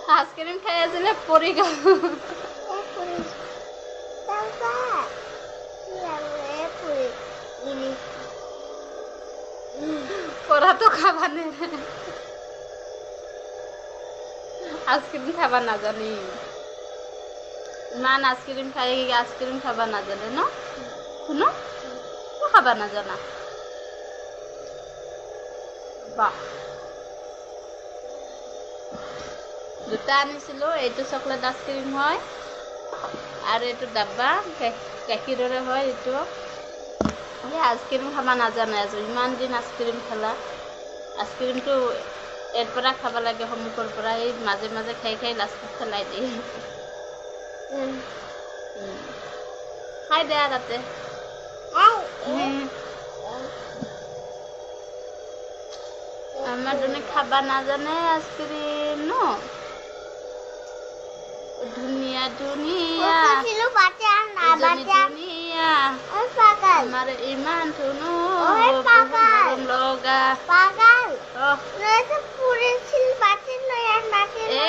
আইসক্ৰিম খাই আছিলে পৰি গ'ল পৰাটো খাবানে আইসক্রিম খাবা নাজানি ইমান আইসক্রিম খাই আইসক্রিম খাবা নাজানে ন শুনো খাবা নাজানা বাহ দুটা আনিছিলোঁ এইটো চকলেট আইসক্রিম হয় আৰু এইটো ডাব্বা গাখীৰৰে হয় এইটো আইসক্ৰিম খাবা নাজানে আজি ইমান দিন আইসক্ৰিম খালা আইসক্ৰিমটো এৰ পৰা খাব লাগে সন্মুখৰ পৰা এই মাজে মাজে খাই খাই লাষ্টত পেলাই দিয়ে খাই দিয়া তাতে আমার জন্য খাবা নাজানে আইসক্রিম ন দুনিয়া দুনিয়া দুনিয়া আমার ইমান ধুনু লগা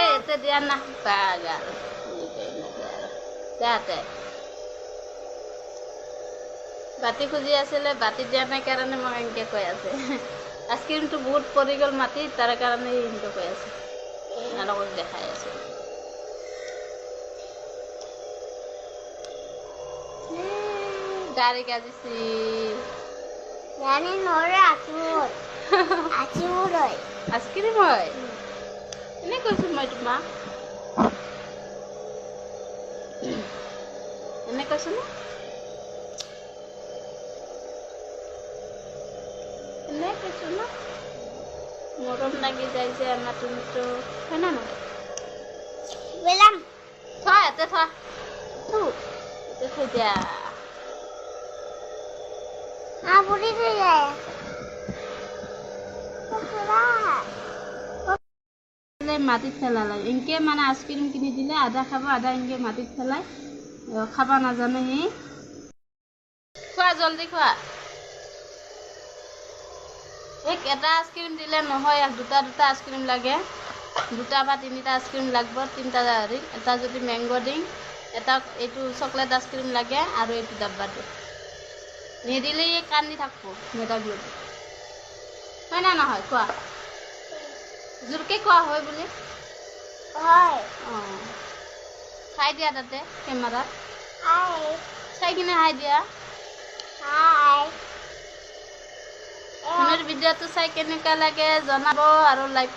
এতে দিয়া না পাগাল যাতে বাতি খুজি আছিলে বাতি দিয়া নাই কাৰণে মই এনেকে কৈ আছে আইসক্ৰিমটো বহুত পৰি গ'ল মাটিত তাৰ কাৰণে এনেকে কৈ আছে আপোনালোকক দেখাই আছে গাড়ী গাজিছি জানি নরে আচুর আচুর হয় আইসক্রিম হয় এনে কৈছো মই তোমাক এনে কৈছো না এনে কৈছো না মৰম লাগি যায় যে আমাৰ তুমিতো হয় না নহয় বেলাম থোৱা ইয়াতে থোৱা ইয়াতে থৈ দিয়া বুড়ি হয়ে যায় মাটিত পেলালে এনেকে মানে আইসক্রিম কিনি দিলে আধা খাব আধা এনেকে মাটিত পেলাই খাবা নাজানে সি খোৱা জলদি খোৱা এটা আইসক্ৰিম দিলে নহয় দুটা দুটা আইসক্ৰিম লাগে দুটা বা তিনিটা আইসক্ৰিম লাগব তিনিটা হেৰি এটা যদি মেংগো দিং এটা এইটো চকলেট আইসক্ৰিম লাগে আৰু এইটো ডাব্বাটো নিদিলে কান্দি থাকব মেটাগুলো হয় না নহয় কোৱা জোৰকে কোৱা হয় বুলি হয় খাই দিয়া তাতে কেমেৰাত হাই চাই কিনে হাই দিয়া হাই মোৰ ভিডিঅ'টো চাই কেনেকুৱা লাগে জনাব আৰু লাইক